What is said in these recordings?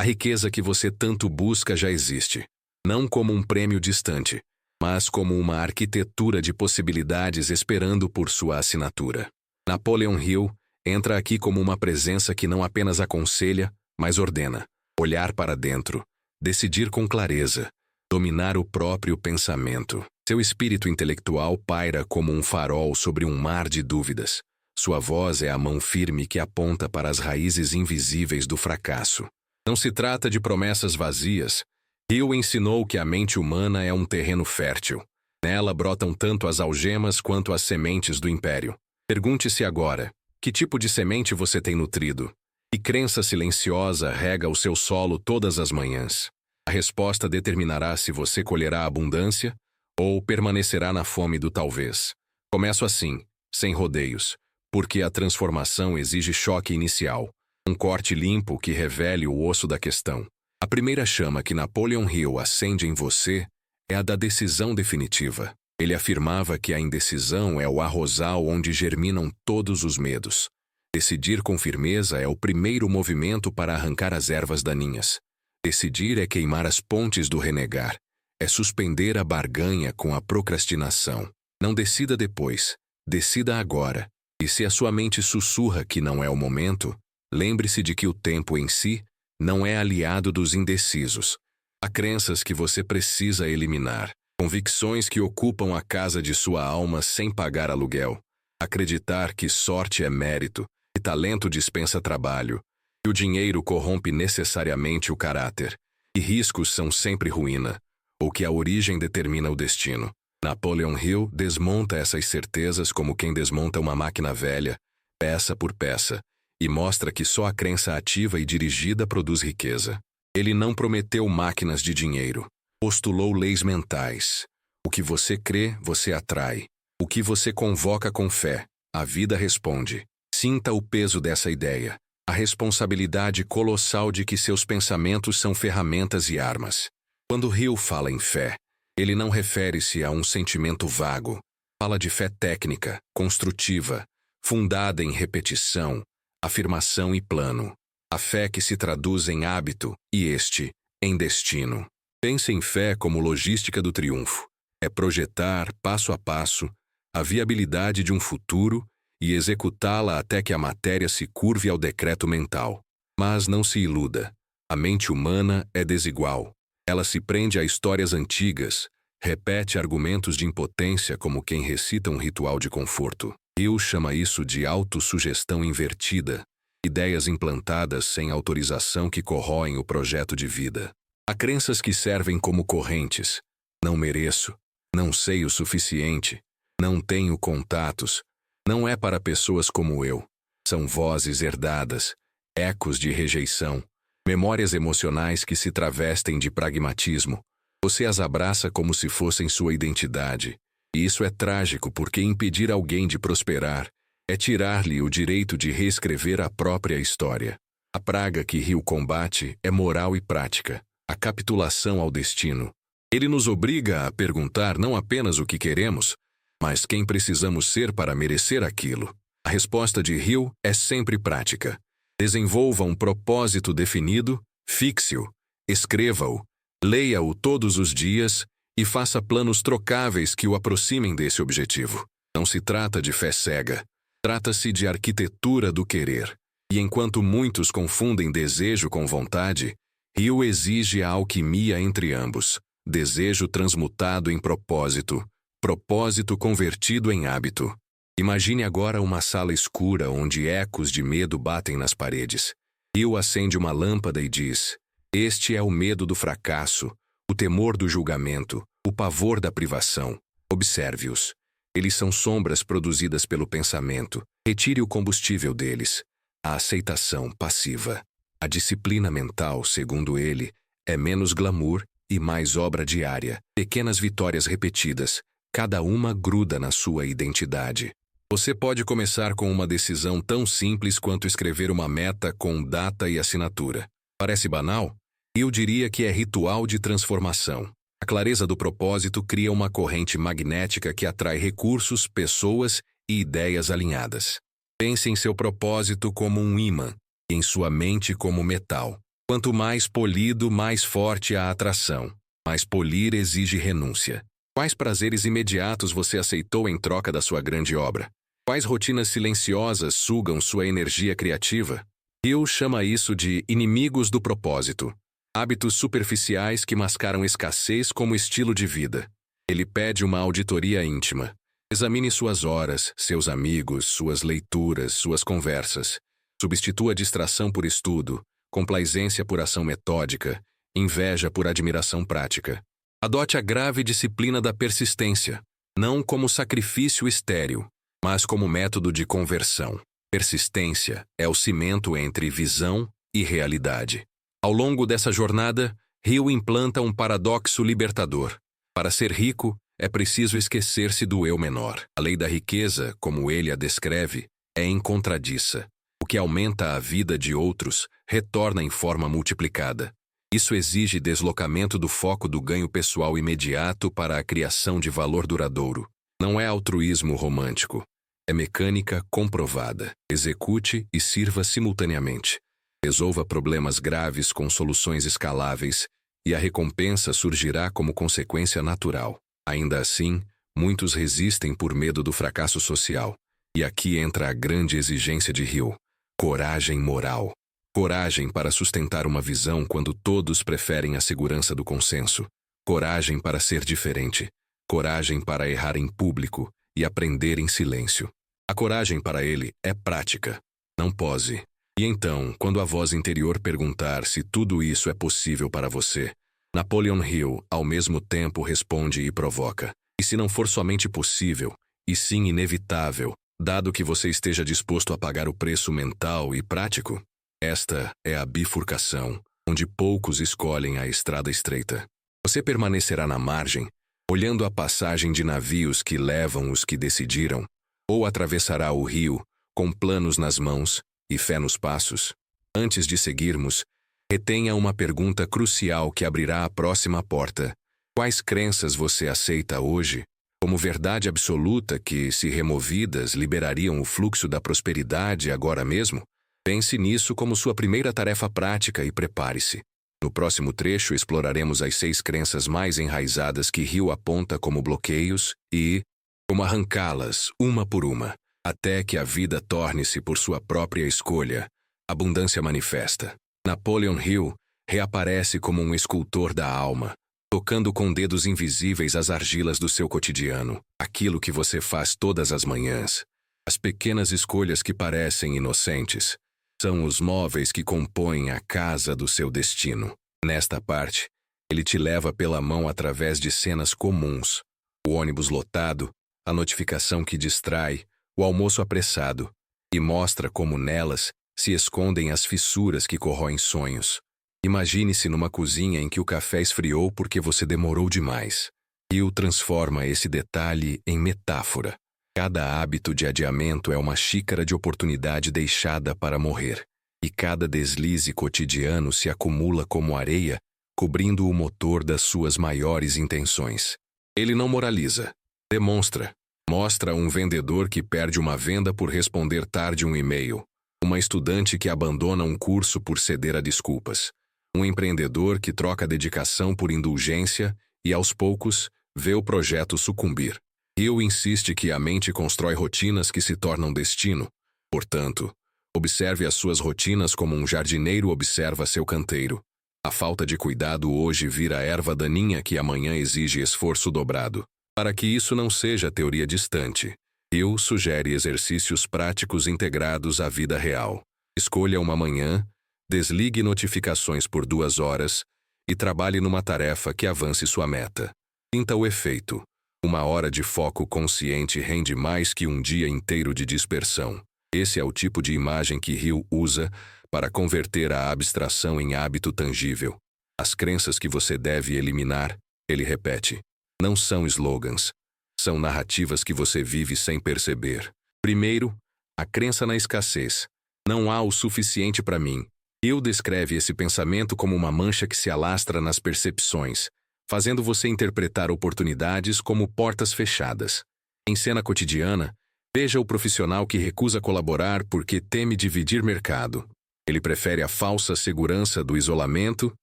A riqueza que você tanto busca já existe, não como um prêmio distante, mas como uma arquitetura de possibilidades esperando por sua assinatura. Napoleon Hill entra aqui como uma presença que não apenas aconselha, mas ordena. Olhar para dentro, decidir com clareza, dominar o próprio pensamento. Seu espírito intelectual paira como um farol sobre um mar de dúvidas. Sua voz é a mão firme que aponta para as raízes invisíveis do fracasso. Não se trata de promessas vazias. Hill ensinou que a mente humana é um terreno fértil. Nela brotam tanto as algemas quanto as sementes do império. Pergunte-se agora, que tipo de semente você tem nutrido? Que crença silenciosa rega o seu solo todas as manhãs? A resposta determinará se você colherá abundância ou permanecerá na fome do talvez. Começo assim, sem rodeios, porque a transformação exige choque inicial, um corte limpo que revele o osso da questão. A primeira chama que Napoleon Hill acende em você é a da decisão definitiva. Ele afirmava que a indecisão é o arrozal onde germinam todos os medos. Decidir com firmeza é o primeiro movimento para arrancar as ervas daninhas. Decidir é queimar as pontes do renegar. É suspender a barganha com a procrastinação. Não decida depois, decida agora. E se a sua mente sussurra que não é o momento, lembre-se de que o tempo em si não é aliado dos indecisos. Há crenças que você precisa eliminar. Convicções que ocupam a casa de sua alma sem pagar aluguel. Acreditar que sorte é mérito, que talento dispensa trabalho, que o dinheiro corrompe necessariamente o caráter, que riscos são sempre ruína, ou que a origem determina o destino. Napoleon Hill desmonta essas certezas como quem desmonta uma máquina velha, peça por peça, e mostra que só a crença ativa e dirigida produz riqueza. Ele não prometeu máquinas de dinheiro. Postulou leis mentais. O que você crê, você atrai. O que você convoca com fé, a vida responde. Sinta o peso dessa ideia. A responsabilidade colossal de que seus pensamentos são ferramentas e armas. Quando Hill fala em fé, ele não refere-se a um sentimento vago. Fala de fé técnica, construtiva, fundada em repetição, afirmação e plano. A fé que se traduz em hábito e este, em destino. Pense em fé como logística do triunfo. É projetar, passo a passo, a viabilidade de um futuro e executá-la até que a matéria se curve ao decreto mental. Mas não se iluda. A mente humana é desigual. Ela se prende a histórias antigas, repete argumentos de impotência como quem recita um ritual de conforto. Hill chama isso de autossugestão invertida, ideias implantadas sem autorização que corroem o projeto de vida. Há crenças que servem como correntes. Não mereço, não sei o suficiente, não tenho contatos, não é para pessoas como eu. São vozes herdadas, ecos de rejeição, memórias emocionais que se travestem de pragmatismo. Você as abraça como se fossem sua identidade. E isso é trágico porque impedir alguém de prosperar é tirar-lhe o direito de reescrever a própria história. A praga que Hill combate é moral e prática. A capitulação ao destino. Ele nos obriga a perguntar não apenas o que queremos, mas quem precisamos ser para merecer aquilo. A resposta de Hill é sempre prática. Desenvolva um propósito definido, fixe-o, escreva-o, leia-o todos os dias e faça planos trocáveis que o aproximem desse objetivo. Não se trata de fé cega. Trata-se de arquitetura do querer. E enquanto muitos confundem desejo com vontade, Hill exige a alquimia entre ambos, desejo transmutado em propósito, propósito convertido em hábito. Imagine agora uma sala escura onde ecos de medo batem nas paredes. Hill acende uma lâmpada e diz: este é o medo do fracasso, o temor do julgamento, o pavor da privação. Observe-os. Eles são sombras produzidas pelo pensamento. Retire o combustível deles. A aceitação passiva. A disciplina mental, segundo ele, é menos glamour e mais obra diária. Pequenas vitórias repetidas, cada uma gruda na sua identidade. Você pode começar com uma decisão tão simples quanto escrever uma meta com data e assinatura. Parece banal? Eu diria que é ritual de transformação. A clareza do propósito cria uma corrente magnética que atrai recursos, pessoas e ideias alinhadas. Pense em seu propósito como um ímã, em sua mente como metal. Quanto mais polido, mais forte a atração. Mas polir exige renúncia. Quais prazeres imediatos você aceitou em troca da sua grande obra? Quais rotinas silenciosas sugam sua energia criativa? Hill chama isso de inimigos do propósito. Hábitos superficiais que mascaram escassez como estilo de vida. Ele pede uma auditoria íntima. Examine suas horas, seus amigos, suas leituras, suas conversas. Substitua distração por estudo, complacência por ação metódica, inveja por admiração prática. Adote a grave disciplina da persistência, não como sacrifício estéril, mas como método de conversão. Persistência é o cimento entre visão e realidade. Ao longo dessa jornada, Hill implanta um paradoxo libertador. Para ser rico, é preciso esquecer-se do eu menor. A lei da riqueza, como ele a descreve, é incontradiça. O que aumenta a vida de outros retorna em forma multiplicada. Isso exige deslocamento do foco do ganho pessoal imediato para a criação de valor duradouro. Não é altruísmo romântico. É mecânica comprovada. Execute e sirva simultaneamente. Resolva problemas graves com soluções escaláveis e a recompensa surgirá como consequência natural. Ainda assim, muitos resistem por medo do fracasso social. E aqui entra a grande exigência de Hill. Coragem moral. Coragem para sustentar uma visão quando todos preferem a segurança do consenso. Coragem para ser diferente. Coragem para errar em público e aprender em silêncio. A coragem para ele é prática, não pose. E então, quando a voz interior perguntar se tudo isso é possível para você, Napoleon Hill, ao mesmo tempo, responde e provoca. E se não for somente possível, e sim inevitável, dado que você esteja disposto a pagar o preço mental e prático? Esta é a bifurcação, onde poucos escolhem a estrada estreita. Você permanecerá na margem, olhando a passagem de navios que levam os que decidiram, ou atravessará o rio, com planos nas mãos e fé nos passos? Antes de seguirmos, retenha uma pergunta crucial que abrirá a próxima porta. Quais crenças você aceita hoje como verdade absoluta que, se removidas, liberariam o fluxo da prosperidade agora mesmo? Pense nisso como sua primeira tarefa prática e prepare-se. No próximo trecho, exploraremos as 6 crenças mais enraizadas que Hill aponta como bloqueios e como arrancá-las, uma por uma, até que a vida torne-se por sua própria escolha. Abundância manifesta. Napoleon Hill reaparece como um escultor da alma, tocando com dedos invisíveis as argilas do seu cotidiano, aquilo que você faz todas as manhãs. As pequenas escolhas que parecem inocentes são os móveis que compõem a casa do seu destino. Nesta parte, ele te leva pela mão através de cenas comuns. O ônibus lotado, a notificação que distrai, o almoço apressado, e mostra como nelas se escondem as fissuras que corroem sonhos. Imagine-se numa cozinha em que o café esfriou porque você demorou demais. Hill transforma esse detalhe em metáfora. Cada hábito de adiamento é uma xícara de oportunidade deixada para morrer, e cada deslize cotidiano se acumula como areia, cobrindo o motor das suas maiores intenções. Ele não moraliza, demonstra. Mostra um vendedor que perde uma venda por responder tarde um e-mail, uma estudante que abandona um curso por ceder a desculpas, um empreendedor que troca dedicação por indulgência e, aos poucos, vê o projeto sucumbir. Hill insiste que a mente constrói rotinas que se tornam destino. Portanto, observe as suas rotinas como um jardineiro observa seu canteiro. A falta de cuidado hoje vira erva daninha que amanhã exige esforço dobrado. Para que isso não seja teoria distante, Hill sugere exercícios práticos integrados à vida real. Escolha uma manhã, desligue notificações por 2 horas e trabalhe numa tarefa que avance sua meta. Sinta o efeito. 1 hora de foco consciente rende mais que um dia inteiro de dispersão. Esse é o tipo de imagem que Hill usa para converter a abstração em hábito tangível. As crenças que você deve eliminar, ele repete, não são slogans. São narrativas que você vive sem perceber. Primeiro, a crença na escassez. Não há o suficiente para mim. Hill descreve esse pensamento como uma mancha que se alastra nas percepções, fazendo você interpretar oportunidades como portas fechadas. Em cena cotidiana, veja o profissional que recusa colaborar porque teme dividir mercado. Ele prefere a falsa segurança do isolamento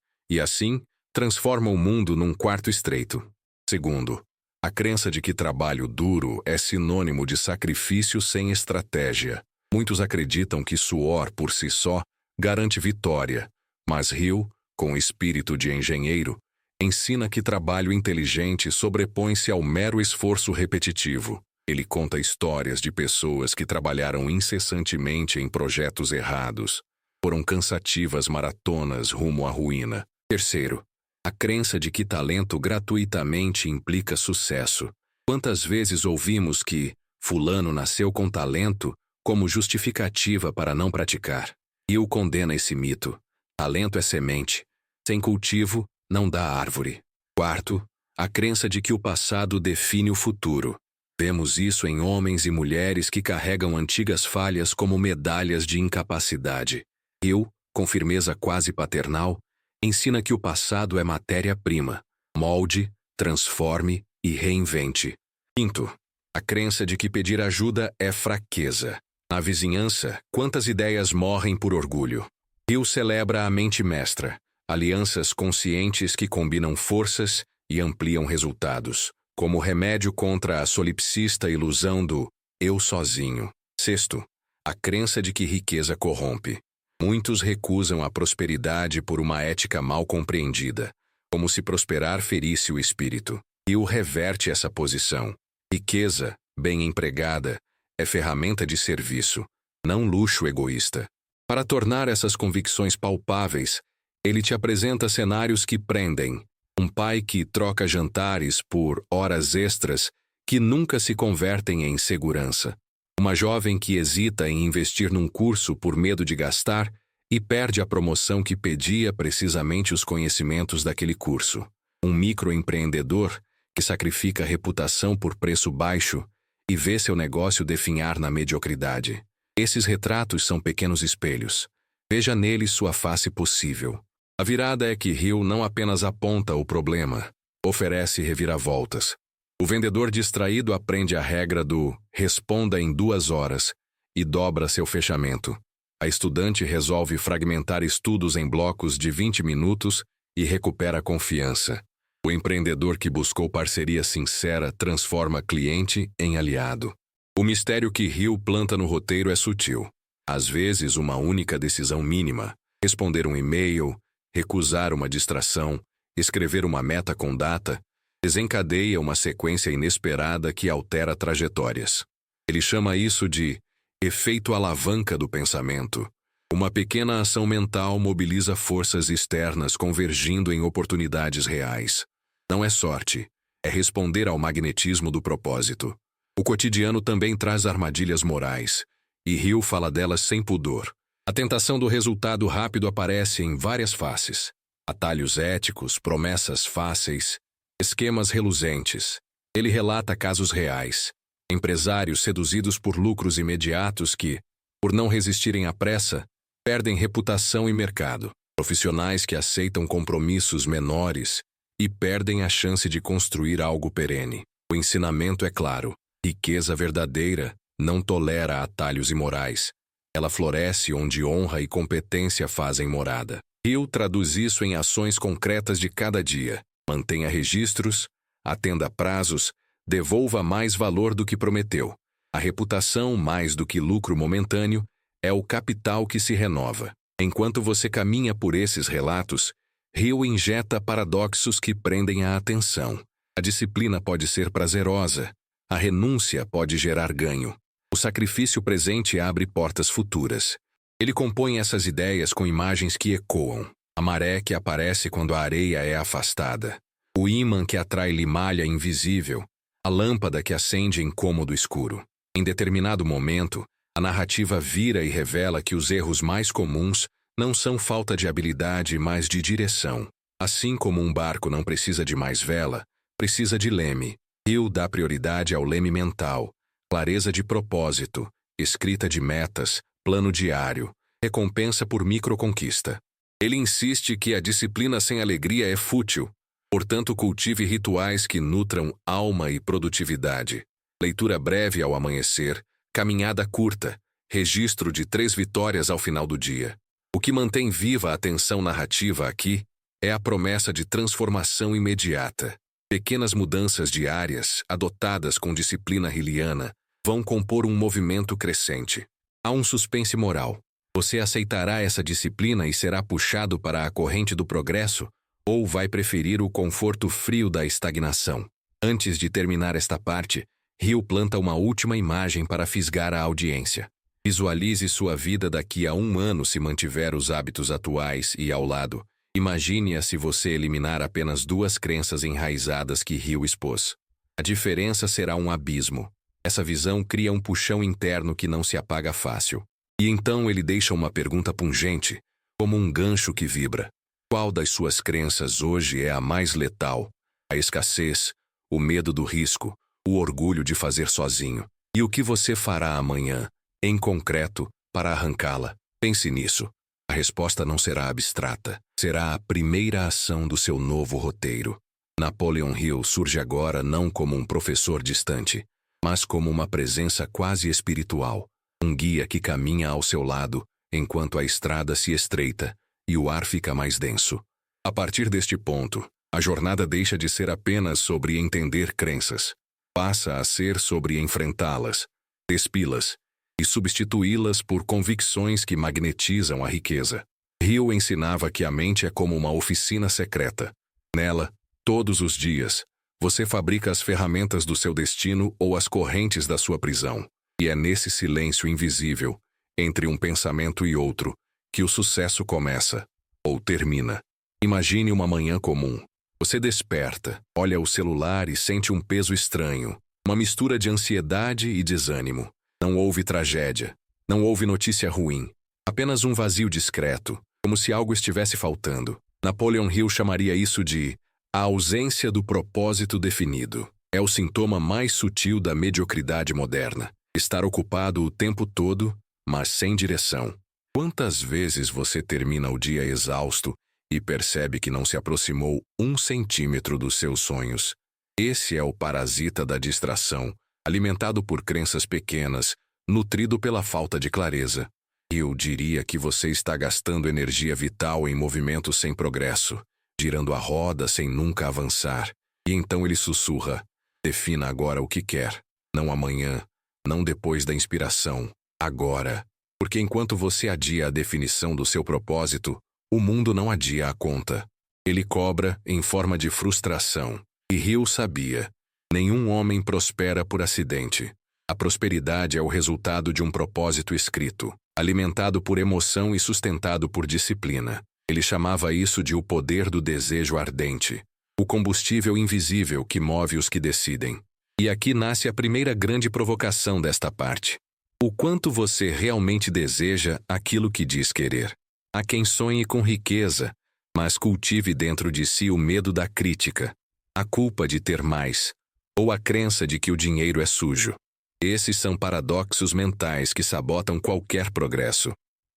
e, assim, transforma o mundo num quarto estreito. Segundo, a crença de que trabalho duro é sinônimo de sacrifício sem estratégia. Muitos acreditam que suor por si só garante vitória, mas Hill, com espírito de engenheiro, ensina que trabalho inteligente sobrepõe-se ao mero esforço repetitivo. Ele conta histórias de pessoas que trabalharam incessantemente em projetos errados. Foram cansativas maratonas rumo à ruína. Terceiro, a crença de que talento gratuitamente implica sucesso. Quantas vezes ouvimos que fulano nasceu com talento como justificativa para não praticar? Hill condena esse mito. Talento é semente. Sem cultivo, não dá árvore. Quarto, a crença de que o passado define o futuro. Vemos isso em homens e mulheres que carregam antigas falhas como medalhas de incapacidade. Hill, com firmeza quase paternal, ensina que o passado é matéria-prima. Molde, transforme e reinvente. Quinto, a crença de que pedir ajuda é fraqueza. Na vizinhança, quantas ideias morrem por orgulho? Hill celebra a mente mestra, alianças conscientes que combinam forças e ampliam resultados, como remédio contra a solipsista ilusão do eu sozinho. Sexto, a crença de que riqueza corrompe. Muitos recusam a prosperidade por uma ética mal compreendida, como se prosperar ferisse o espírito. Hill reverte essa posição. Riqueza, bem empregada, é ferramenta de serviço, não luxo egoísta. Para tornar essas convicções palpáveis, ele te apresenta cenários que prendem. Um pai que troca jantares por horas extras que nunca se convertem em segurança. Uma jovem que hesita em investir num curso por medo de gastar e perde a promoção que pedia precisamente os conhecimentos daquele curso. Um microempreendedor que sacrifica a reputação por preço baixo e vê seu negócio definhar na mediocridade. Esses retratos são pequenos espelhos. Veja neles sua face possível. A virada é que Hill não apenas aponta o problema, oferece reviravoltas. O vendedor distraído aprende a regra do responda em 2 horas e dobra seu fechamento. A estudante resolve fragmentar estudos em blocos de 20 minutos e recupera a confiança. O empreendedor que buscou parceria sincera transforma cliente em aliado. O mistério que Hill planta no roteiro é sutil. Às vezes, uma única decisão mínima, responder um e-mail, recusar uma distração, escrever uma meta com data, desencadeia uma sequência inesperada que altera trajetórias. Ele chama isso de efeito alavanca do pensamento. Uma pequena ação mental mobiliza forças externas convergindo em oportunidades reais. Não é sorte, é responder ao magnetismo do propósito. O cotidiano também traz armadilhas morais, e Hill fala delas sem pudor. A tentação do resultado rápido aparece em várias faces. Atalhos éticos, promessas fáceis, esquemas reluzentes. Ele relata casos reais. Empresários seduzidos por lucros imediatos que, por não resistirem à pressa, perdem reputação e mercado. Profissionais que aceitam compromissos menores e perdem a chance de construir algo perene. O ensinamento é claro. Riqueza verdadeira não tolera atalhos imorais. Ela floresce onde honra e competência fazem morada. Hill traduz isso em ações concretas de cada dia. Mantenha registros, atenda prazos, devolva mais valor do que prometeu. A reputação, mais do que lucro momentâneo, é o capital que se renova. Enquanto você caminha por esses relatos, Hill injeta paradoxos que prendem a atenção. A disciplina pode ser prazerosa. A renúncia pode gerar ganho. O sacrifício presente abre portas futuras. Ele compõe essas ideias com imagens que ecoam. A maré que aparece quando a areia é afastada. O ímã que atrai limalha invisível. A lâmpada que acende em cômodo escuro. Em determinado momento, a narrativa vira e revela que os erros mais comuns não são falta de habilidade, mas de direção. Assim como um barco não precisa de mais vela, precisa de leme. Hill dá prioridade ao leme mental, clareza de propósito, escrita de metas, plano diário, recompensa por microconquista. Ele insiste que a disciplina sem alegria é fútil, portanto cultive rituais que nutram alma e produtividade. Leitura breve ao amanhecer, caminhada curta, registro de 3 vitórias ao final do dia. O que mantém viva a tensão narrativa aqui é a promessa de transformação imediata. Pequenas mudanças diárias, adotadas com disciplina hilliana, vão compor um movimento crescente. Há um suspense moral. Você aceitará essa disciplina e será puxado para a corrente do progresso, ou vai preferir o conforto frio da estagnação? Antes de terminar esta parte, Hill planta uma última imagem para fisgar a audiência. Visualize sua vida daqui a 1 ano se mantiver os hábitos atuais e, ao lado, imagine-a se você eliminar apenas 2 crenças enraizadas que Hill expôs. A diferença será um abismo. Essa visão cria um puxão interno que não se apaga fácil. E então ele deixa uma pergunta pungente, como um gancho que vibra. Qual das suas crenças hoje é a mais letal? A escassez, o medo do risco, o orgulho de fazer sozinho. E o que você fará amanhã, em concreto, para arrancá-la? Pense nisso. A resposta não será abstrata. Será a primeira ação do seu novo roteiro. Napoleon Hill surge agora não como um professor distante, mas como uma presença quase espiritual. Um guia que caminha ao seu lado, enquanto a estrada se estreita e o ar fica mais denso. A partir deste ponto, a jornada deixa de ser apenas sobre entender crenças. Passa a ser sobre enfrentá-las, despi-las e substituí-las por convicções que magnetizam a riqueza. Hill ensinava que a mente é como uma oficina secreta. Nela, todos os dias, você fabrica as ferramentas do seu destino ou as correntes da sua prisão. E é nesse silêncio invisível, entre um pensamento e outro, que o sucesso começa, ou termina. Imagine uma manhã comum. Você desperta, olha o celular e sente um peso estranho, uma mistura de ansiedade e desânimo. Não houve tragédia, não houve notícia ruim, apenas um vazio discreto, como se algo estivesse faltando. Napoleon Hill chamaria isso de a ausência do propósito definido. É o sintoma mais sutil da mediocridade moderna. Estar ocupado o tempo todo, mas sem direção. Quantas vezes você termina o dia exausto e percebe que não se aproximou 1 centímetro dos seus sonhos? Esse é o parasita da distração, alimentado por crenças pequenas, nutrido pela falta de clareza. Eu diria que você está gastando energia vital em movimentos sem progresso, girando a roda sem nunca avançar. E então ele sussurra: defina agora o que quer, não amanhã, não depois da inspiração, agora. Porque enquanto você adia a definição do seu propósito, o mundo não adia a conta. Ele cobra em forma de frustração. E Hill sabia: nenhum homem prospera por acidente. A prosperidade é o resultado de um propósito escrito, alimentado por emoção e sustentado por disciplina. Ele chamava isso de o poder do desejo ardente, o combustível invisível que move os que decidem. E aqui nasce a primeira grande provocação desta parte. O quanto você realmente deseja aquilo que diz querer. Há quem sonhe com riqueza, mas cultive dentro de si o medo da crítica, a culpa de ter mais, ou a crença de que o dinheiro é sujo. Esses são paradoxos mentais que sabotam qualquer progresso.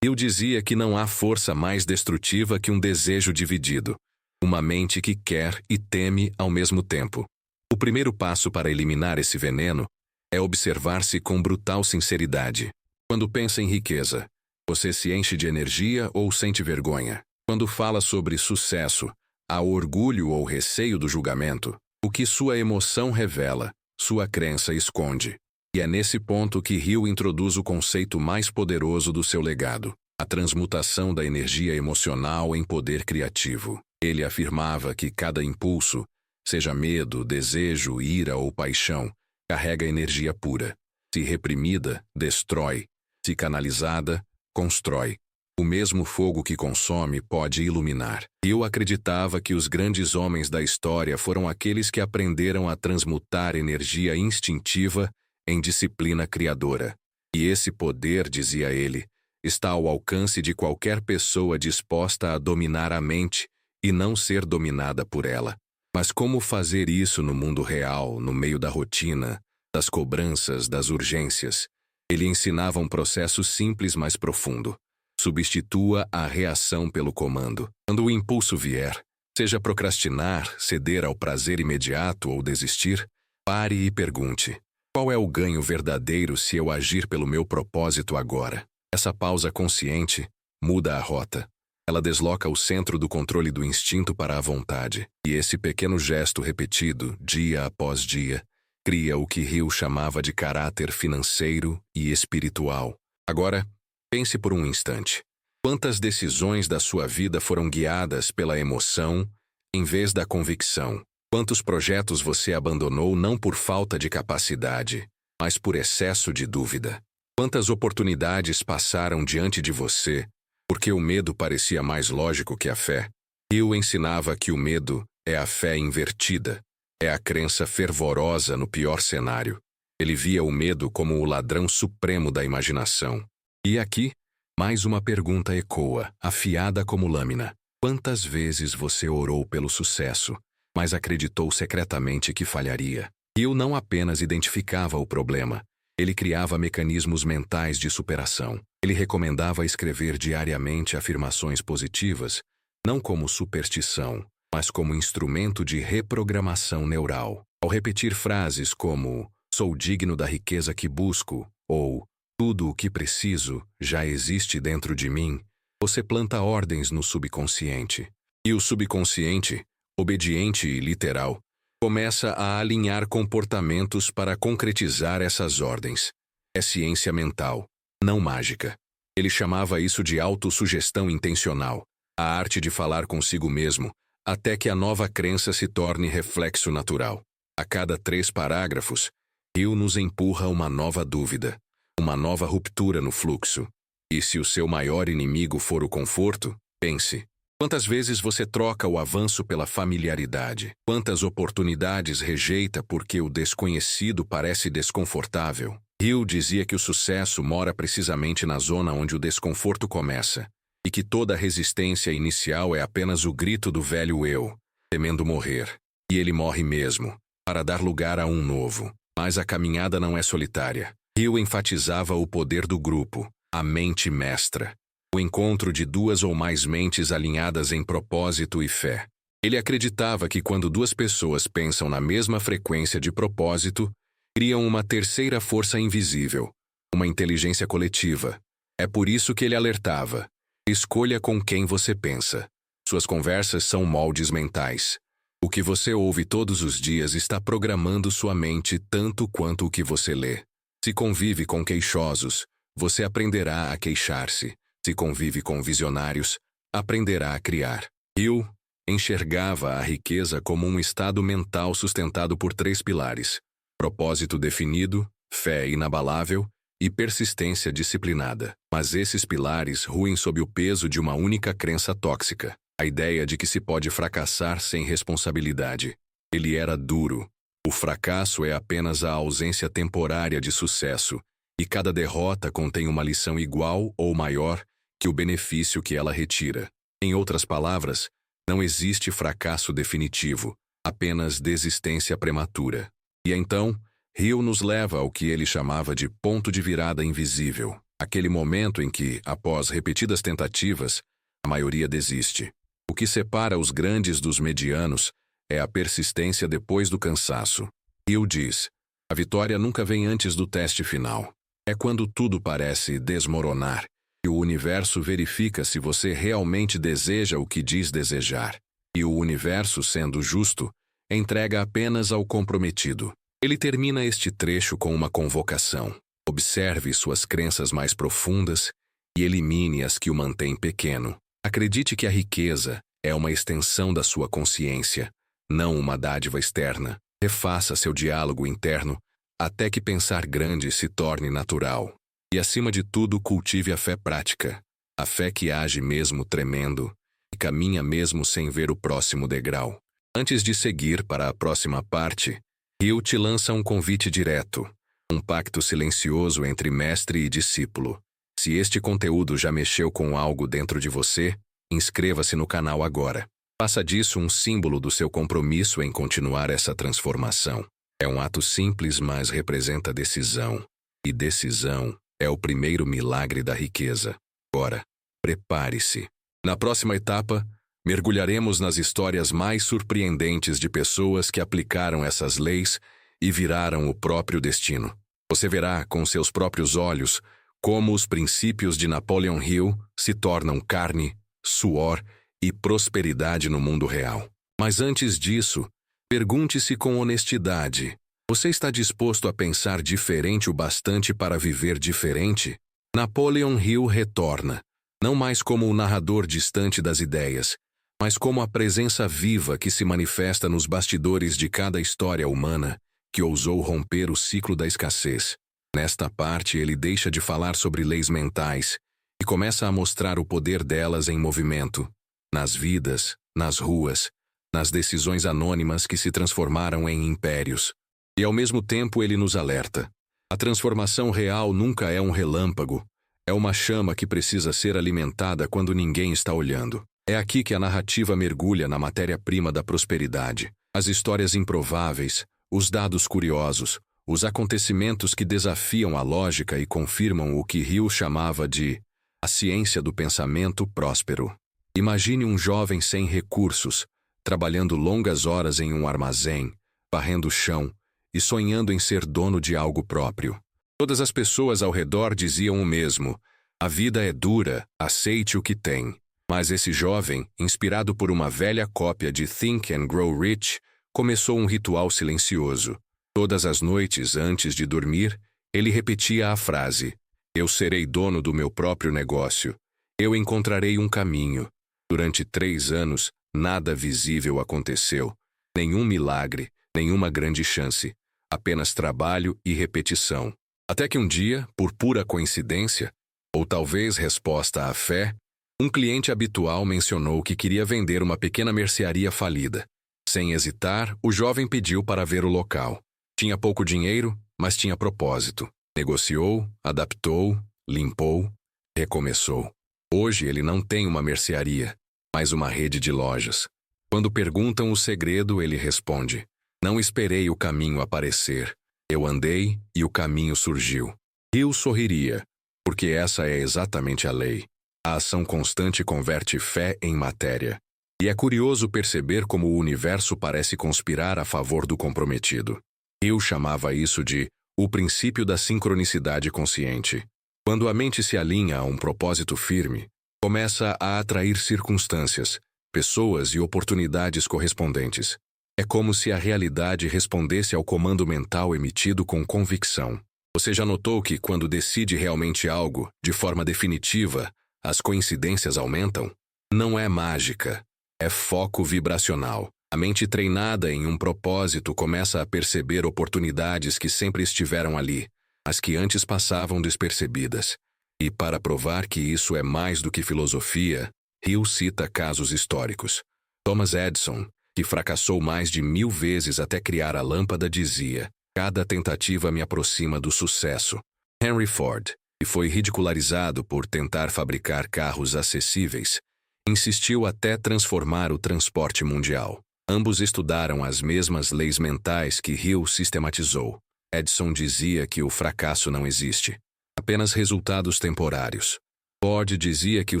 Eu dizia que não há força mais destrutiva que um desejo dividido, uma mente que quer e teme ao mesmo tempo. O primeiro passo para eliminar esse veneno é observar-se com brutal sinceridade. Quando pensa em riqueza, você se enche de energia ou sente vergonha? Quando fala sobre sucesso, há orgulho ou receio do julgamento? O que sua emoção revela, sua crença esconde. E é nesse ponto que Hill introduz o conceito mais poderoso do seu legado, a transmutação da energia emocional em poder criativo. Ele afirmava que cada impulso, seja medo, desejo, ira ou paixão, carrega energia pura. Se reprimida, destrói. Se canalizada, constrói. O mesmo fogo que consome pode iluminar. Eu acreditava que os grandes homens da história foram aqueles que aprenderam a transmutar energia instintiva em disciplina criadora. E esse poder, dizia ele, está ao alcance de qualquer pessoa disposta a dominar a mente e não ser dominada por ela. Mas como fazer isso no mundo real, no meio da rotina, das cobranças, das urgências? Ele ensinava um processo simples, mas profundo. Substitua a reação pelo comando. Quando o impulso vier, seja procrastinar, ceder ao prazer imediato ou desistir, pare e pergunte: qual é o ganho verdadeiro se eu agir pelo meu propósito agora? Essa pausa consciente, muda a rota. Ela desloca o centro do controle do instinto para a vontade. E esse pequeno gesto repetido, dia após dia, cria o que Hill chamava de caráter financeiro e espiritual. Agora, pense por um instante. Quantas decisões da sua vida foram guiadas pela emoção em vez da convicção? Quantos projetos você abandonou não por falta de capacidade, mas por excesso de dúvida? Quantas oportunidades passaram diante de você porque o medo parecia mais lógico que a fé? Hill ensinava que o medo é a fé invertida, é a crença fervorosa no pior cenário. Ele via o medo como o ladrão supremo da imaginação. E aqui, mais uma pergunta ecoa, afiada como lâmina. Quantas vezes você orou pelo sucesso, mas acreditou secretamente que falharia? Hill não apenas identificava o problema, ele criava mecanismos mentais de superação. Ele recomendava escrever diariamente afirmações positivas, não como superstição, mas como instrumento de reprogramação neural. Ao repetir frases como "sou digno da riqueza que busco" ou "tudo o que preciso já existe dentro de mim", você planta ordens no subconsciente. E o subconsciente, obediente e literal, começa a alinhar comportamentos para concretizar essas ordens. É ciência mental, não mágica. Ele chamava isso de autossugestão intencional, a arte de falar consigo mesmo, até que a nova crença se torne reflexo natural. A cada 3 parágrafos, Hill nos empurra uma nova dúvida, uma nova ruptura no fluxo. E se o seu maior inimigo for o conforto, pense. Quantas vezes você troca o avanço pela familiaridade? Quantas oportunidades rejeita porque o desconhecido parece desconfortável? Hill dizia que o sucesso mora precisamente na zona onde o desconforto começa, e que toda resistência inicial é apenas o grito do velho eu, temendo morrer. E ele morre mesmo, para dar lugar a um novo. Mas a caminhada não é solitária. Hill enfatizava o poder do grupo, a mente mestra. O encontro de 2 ou mais mentes alinhadas em propósito e fé. Ele acreditava que quando 2 pessoas pensam na mesma frequência de propósito, criam uma terceira força invisível, uma inteligência coletiva. É por isso que ele alertava: escolha com quem você pensa. Suas conversas são moldes mentais. O que você ouve todos os dias está programando sua mente tanto quanto o que você lê. Se convive com queixosos, você aprenderá a queixar-se. Se convive com visionários, aprenderá a criar. Hill enxergava a riqueza como um estado mental sustentado por 3 pilares: propósito definido, fé inabalável e persistência disciplinada. Mas esses pilares ruem sob o peso de uma única crença tóxica, a ideia de que se pode fracassar sem responsabilidade. Ele era duro. O fracasso é apenas a ausência temporária de sucesso, e cada derrota contém uma lição igual ou maior que o benefício que ela retira. Em outras palavras, não existe fracasso definitivo, apenas desistência prematura. E então, Hill nos leva ao que ele chamava de ponto de virada invisível, aquele momento em que, após repetidas tentativas, a maioria desiste. O que separa os grandes dos medianos é a persistência depois do cansaço. Hill diz: a vitória nunca vem antes do teste final. É quando tudo parece desmoronar que o universo verifica se você realmente deseja o que diz desejar. E o universo, sendo justo, entrega apenas ao comprometido. Ele termina este trecho com uma convocação. Observe suas crenças mais profundas e elimine as que o mantêm pequeno. Acredite que a riqueza é uma extensão da sua consciência, não uma dádiva externa. Refaça seu diálogo interno até que pensar grande se torne natural. E, acima de tudo, cultive a fé prática, a fé que age mesmo tremendo e caminha mesmo sem ver o próximo degrau. Antes de seguir para a próxima parte, Hill te lança um convite direto, um pacto silencioso entre mestre e discípulo. Se este conteúdo já mexeu com algo dentro de você, inscreva-se no canal agora. Faça disso um símbolo do seu compromisso em continuar essa transformação. É um ato simples, mas representa decisão. E decisão é o primeiro milagre da riqueza. Agora, prepare-se. Na próxima etapa, mergulharemos nas histórias mais surpreendentes de pessoas que aplicaram essas leis e viraram o próprio destino. Você verá com seus próprios olhos Como os princípios de Napoleon Hill se tornam carne, suor e prosperidade no mundo real. Mas antes disso, pergunte-se com honestidade: você está disposto a pensar diferente o bastante para viver diferente? Napoleon Hill retorna, não mais como o narrador distante das ideias, mas como a presença viva que se manifesta nos bastidores de cada história humana que ousou romper o ciclo da escassez. Nesta parte, ele deixa de falar sobre leis mentais e começa a mostrar o poder delas em movimento, nas vidas, nas ruas, nas decisões anônimas que se transformaram em impérios. E ao mesmo tempo ele nos alerta: a transformação real nunca é um relâmpago, é uma chama que precisa ser alimentada quando ninguém está olhando. É aqui que a narrativa mergulha na matéria-prima da prosperidade. As histórias improváveis, os dados curiosos, os acontecimentos que desafiam a lógica e confirmam o que Hill chamava de a ciência do pensamento próspero. Imagine um jovem sem recursos, trabalhando longas horas em um armazém, varrendo o chão e sonhando em ser dono de algo próprio. Todas as pessoas ao redor diziam o mesmo: a vida é dura, aceite o que tem. Mas esse jovem, inspirado por uma velha cópia de Think and Grow Rich, começou um ritual silencioso. Todas as noites, antes de dormir, ele repetia a frase: eu serei dono do meu próprio negócio. Eu encontrarei um caminho. Durante 3 anos, nada visível aconteceu. Nenhum milagre, nenhuma grande chance. Apenas trabalho e repetição. Até que um dia, por pura coincidência, ou talvez resposta à fé, um cliente habitual mencionou que queria vender uma pequena mercearia falida. Sem hesitar, o jovem pediu para ver o local. Tinha pouco dinheiro, mas tinha propósito. Negociou, adaptou, limpou, recomeçou. Hoje ele não tem uma mercearia, mas uma rede de lojas. Quando perguntam o segredo, ele responde: não esperei o caminho aparecer. Eu andei e o caminho surgiu. Hill sorriria, porque essa é exatamente a lei. A ação constante converte fé em matéria. E é curioso perceber como o universo parece conspirar a favor do comprometido. Hill chamava isso de o princípio da sincronicidade consciente. Quando a mente se alinha a um propósito firme, começa a atrair circunstâncias, pessoas e oportunidades correspondentes. É como se a realidade respondesse ao comando mental emitido com convicção. Você já notou que, quando decide realmente algo, de forma definitiva, as coincidências aumentam? Não é mágica, é foco vibracional. A mente treinada em um propósito começa a perceber oportunidades que sempre estiveram ali, as que antes passavam despercebidas. E para provar que isso é mais do que filosofia, Hill cita casos históricos. Thomas Edison, que fracassou mais de 1000 vezes até criar a lâmpada, dizia: cada tentativa me aproxima do sucesso. Henry Ford, que foi ridicularizado por tentar fabricar carros acessíveis, insistiu até transformar o transporte mundial. Ambos estudaram as mesmas leis mentais que Hill sistematizou. Edison dizia que o fracasso não existe, apenas resultados temporários. Ford dizia que o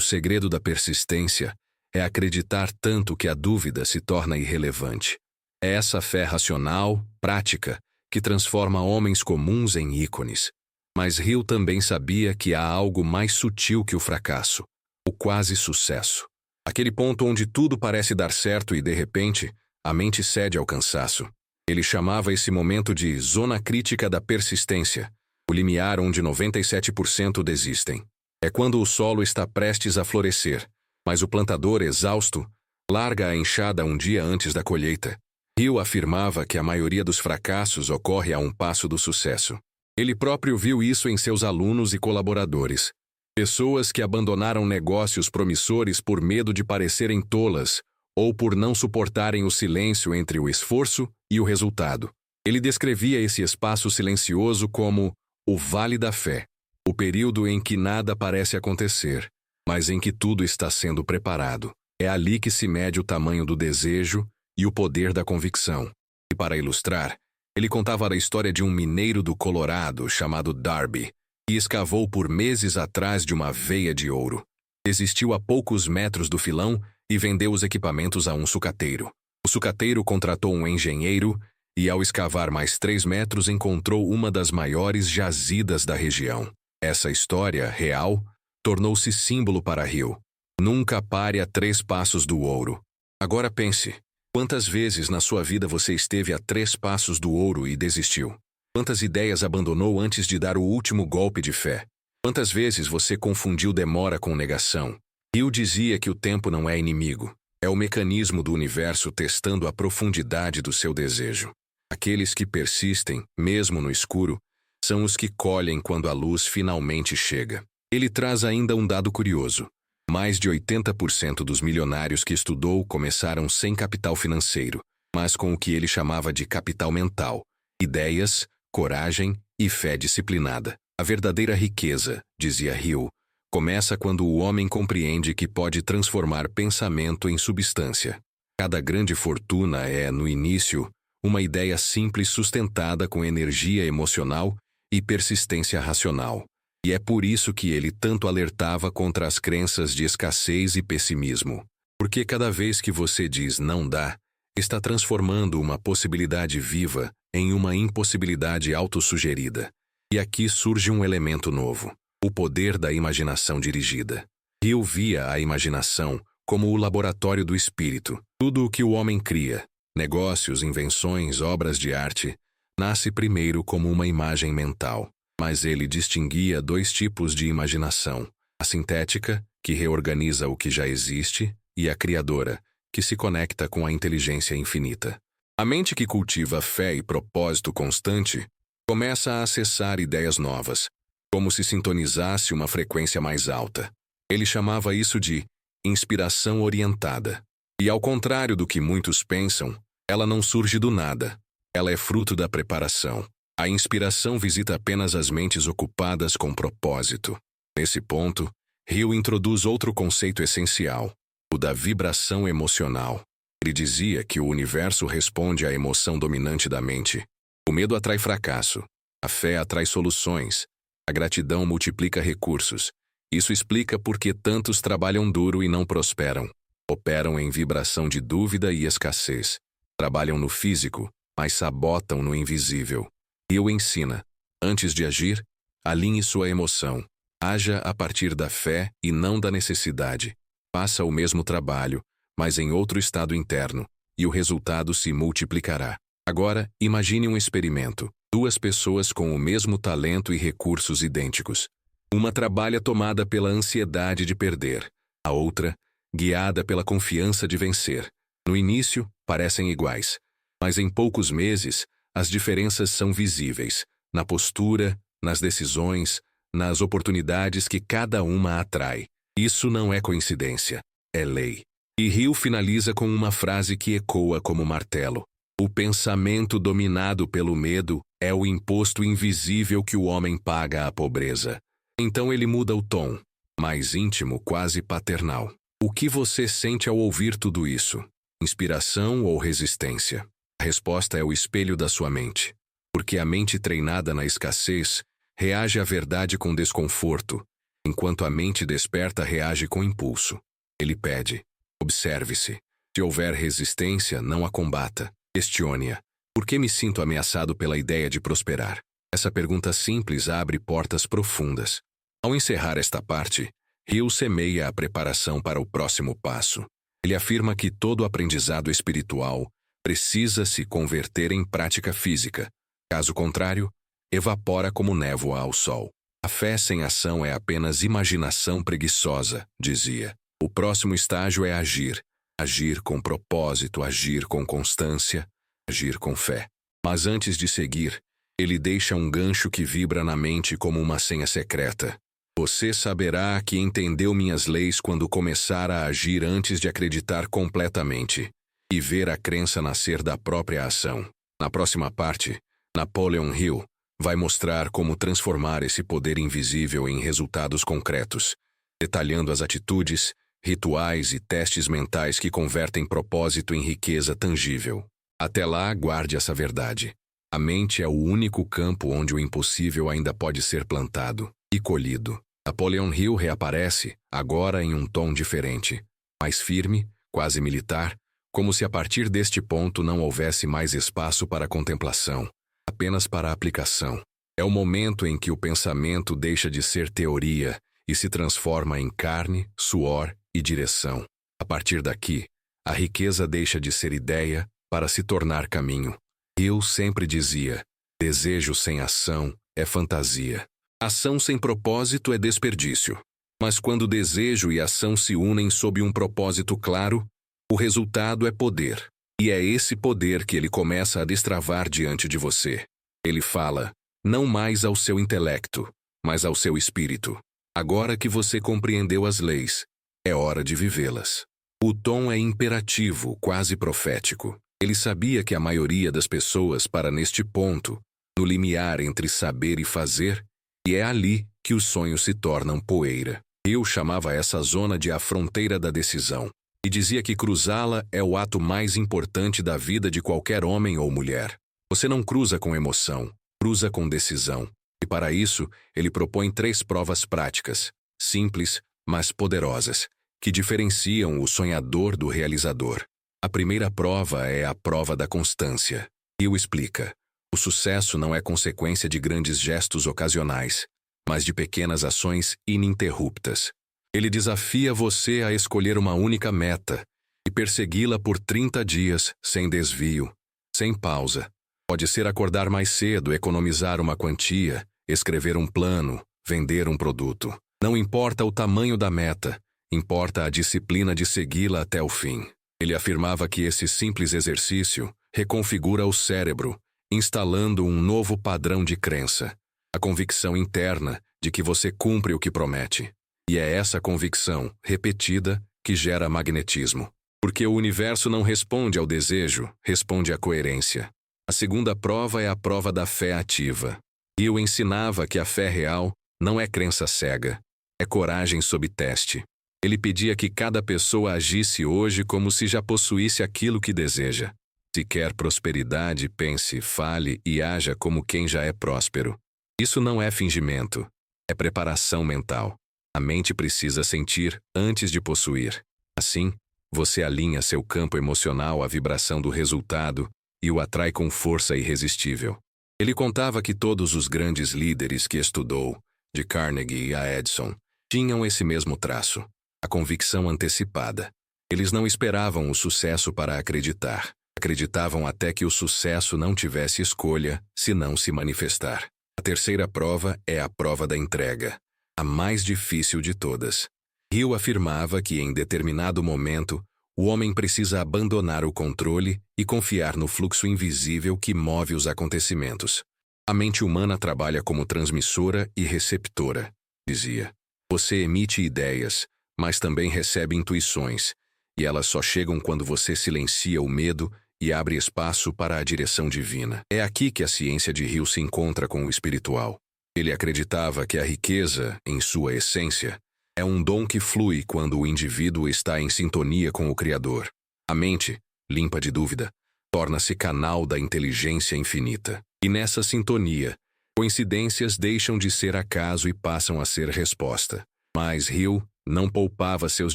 segredo da persistência é acreditar tanto que a dúvida se torna irrelevante. É essa fé racional, prática, que transforma homens comuns em ícones. Mas Hill também sabia que há algo mais sutil que o fracasso: o quase sucesso. Aquele ponto onde tudo parece dar certo e, de repente, a mente cede ao cansaço. Ele chamava esse momento de zona crítica da persistência, o limiar onde 97% desistem. É quando o solo está prestes a florescer, mas o plantador, exausto, larga a enxada um dia antes da colheita. Hill afirmava que a maioria dos fracassos ocorre a um passo do sucesso. Ele próprio viu isso em seus alunos e colaboradores. Pessoas que abandonaram negócios promissores por medo de parecerem tolas ou por não suportarem o silêncio entre o esforço e o resultado. Ele descrevia esse espaço silencioso como o Vale da Fé, o período em que nada parece acontecer, mas em que tudo está sendo preparado. É ali que se mede o tamanho do desejo e o poder da convicção. E para ilustrar, ele contava a história de um mineiro do Colorado chamado Darby, que escavou por meses atrás de uma veia de ouro. Desistiu a poucos metros do filão e vendeu os equipamentos a um sucateiro. O sucateiro contratou um engenheiro e, ao escavar mais 3 metros, encontrou uma das maiores jazidas da região. Essa história, real, tornou-se símbolo para Hill. Nunca pare a 3 passos do ouro. Agora pense, quantas vezes na sua vida você esteve a 3 passos do ouro e desistiu? Quantas ideias abandonou antes de dar o último golpe de fé? Quantas vezes você confundiu demora com negação? Hill dizia que o tempo não é inimigo. É o mecanismo do universo testando a profundidade do seu desejo. Aqueles que persistem, mesmo no escuro, são os que colhem quando a luz finalmente chega. Ele traz ainda um dado curioso. Mais de 80% dos milionários que estudou começaram sem capital financeiro, mas com o que ele chamava de capital mental, ideias, coragem e fé disciplinada. A verdadeira riqueza, dizia Hill, começa quando o homem compreende que pode transformar pensamento em substância. Cada grande fortuna é, no início, uma ideia simples sustentada com energia emocional e persistência racional. E é por isso que ele tanto alertava contra as crenças de escassez e pessimismo. Porque cada vez que você diz não dá, está transformando uma possibilidade viva em uma impossibilidade autossugerida. E aqui surge um elemento novo: o poder da imaginação dirigida. Hill via a imaginação como o laboratório do espírito. Tudo o que o homem cria, negócios, invenções, obras de arte, nasce primeiro como uma imagem mental. Mas ele distinguia 2 tipos de imaginação: a sintética, que reorganiza o que já existe, e a criadora, que se conecta com a inteligência infinita. A mente que cultiva fé e propósito constante começa a acessar ideias novas, como se sintonizasse uma frequência mais alta. Ele chamava isso de inspiração orientada. E ao contrário do que muitos pensam, ela não surge do nada. Ela é fruto da preparação. A inspiração visita apenas as mentes ocupadas com propósito. Nesse ponto, Hill introduz outro conceito essencial: o da vibração emocional. Ele dizia que o universo responde à emoção dominante da mente. O medo atrai fracasso, a fé atrai soluções, a gratidão multiplica recursos. Isso explica por que tantos trabalham duro e não prosperam. Operam em vibração de dúvida e escassez. Trabalham no físico, mas sabotam no invisível. Hill ensina: antes de agir, alinhe sua emoção. Haja a partir da fé e não da necessidade. Faça o mesmo trabalho, mas em outro estado interno, e o resultado se multiplicará. Agora, imagine um experimento: 2 pessoas com o mesmo talento e recursos idênticos. Uma trabalha tomada pela ansiedade de perder, a outra, guiada pela confiança de vencer. No início, parecem iguais, mas em poucos meses, as diferenças são visíveis, na postura, nas decisões, nas oportunidades que cada uma atrai. Isso não é coincidência, é lei. E Hill finaliza com uma frase que ecoa como martelo: o pensamento dominado pelo medo é o imposto invisível que o homem paga à pobreza. Então ele muda o tom, mais íntimo, quase paternal. O que você sente ao ouvir tudo isso? Inspiração ou resistência? A resposta é o espelho da sua mente. Porque a mente treinada na escassez reage à verdade com desconforto, enquanto a mente desperta reage com impulso. Ele pede: observe-se. Se houver resistência, não a combata. Questione-a. Por que me sinto ameaçado pela ideia de prosperar? Essa pergunta simples abre portas profundas. Ao encerrar esta parte, Hill semeia a preparação para o próximo passo. Ele afirma que todo aprendizado espiritual precisa se converter em prática física. Caso contrário, evapora como névoa ao sol. A fé sem ação é apenas imaginação preguiçosa, dizia. O próximo estágio é agir. Agir com propósito, agir com constância, agir com fé. Mas antes de seguir, ele deixa um gancho que vibra na mente como uma senha secreta. Você saberá que entendeu minhas leis quando começar a agir antes de acreditar completamente e ver a crença nascer da própria ação. Na próxima parte, Napoleon Hill vai mostrar como transformar esse poder invisível em resultados concretos, detalhando as atitudes, rituais e testes mentais que convertem propósito em riqueza tangível. Até lá, guarde essa verdade. A mente é o único campo onde o impossível ainda pode ser plantado e colhido. Napoleon Hill reaparece, agora em um tom diferente, mais firme, quase militar, como se a partir deste ponto não houvesse mais espaço para contemplação, apenas para aplicação. É o momento em que o pensamento deixa de ser teoria e se transforma em carne, suor e direção. A partir daqui, a riqueza deixa de ser ideia para se tornar caminho. Hill sempre dizia: desejo sem ação é fantasia. Ação sem propósito é desperdício. Mas quando desejo e ação se unem sob um propósito claro, o resultado é poder. E é esse poder que ele começa a destravar diante de você. Ele fala, não mais ao seu intelecto, mas ao seu espírito. Agora que você compreendeu as leis, é hora de vivê-las. O tom é imperativo, quase profético. Ele sabia que a maioria das pessoas para neste ponto, no limiar entre saber e fazer, e é ali que os sonhos se tornam poeira. Eu chamava essa zona de a fronteira da decisão, e dizia que cruzá-la é o ato mais importante da vida de qualquer homem ou mulher. Você não cruza com emoção, cruza com decisão. E para isso, ele propõe 3 provas práticas, simples, mas poderosas, que diferenciam o sonhador do realizador. A primeira prova é a prova da constância. Hill explica: o sucesso não é consequência de grandes gestos ocasionais, mas de pequenas ações ininterruptas. Ele desafia você a escolher uma única meta e persegui-la por 30 dias, sem desvio, sem pausa. Pode ser acordar mais cedo, economizar uma quantia, escrever um plano, vender um produto. Não importa o tamanho da meta, importa a disciplina de segui-la até o fim. Ele afirmava que esse simples exercício reconfigura o cérebro, instalando um novo padrão de crença, a convicção interna de que você cumpre o que promete. E é essa convicção, repetida, que gera magnetismo. Porque o universo não responde ao desejo, responde à coerência. A segunda prova é a prova da fé ativa. Hill ensinava que a fé real não é crença cega, é coragem sob teste. Ele pedia que cada pessoa agisse hoje como se já possuísse aquilo que deseja. Se quer prosperidade, pense, fale e haja como quem já é próspero. Isso não é fingimento, é preparação mental. A mente precisa sentir antes de possuir. Assim, você alinha seu campo emocional à vibração do resultado e o atrai com força irresistível. Ele contava que todos os grandes líderes que estudou, de Carnegie a Edison, tinham esse mesmo traço, a convicção antecipada. Eles não esperavam o sucesso para acreditar. Acreditavam até que o sucesso não tivesse escolha, senão se manifestar. A terceira prova é a prova da entrega, a mais difícil de todas. Hill afirmava que em determinado momento, o homem precisa abandonar o controle e confiar no fluxo invisível que move os acontecimentos. A mente humana trabalha como transmissora e receptora, dizia. Você emite ideias, mas também recebe intuições, e elas só chegam quando você silencia o medo e abre espaço para a direção divina. É aqui que a ciência de Hill se encontra com o espiritual. Ele acreditava que a riqueza, em sua essência, é um dom que flui quando o indivíduo está em sintonia com o Criador. A mente, limpa de dúvida, torna-se canal da inteligência infinita. E nessa sintonia, coincidências deixam de ser acaso e passam a ser resposta. Mas Hill não poupava seus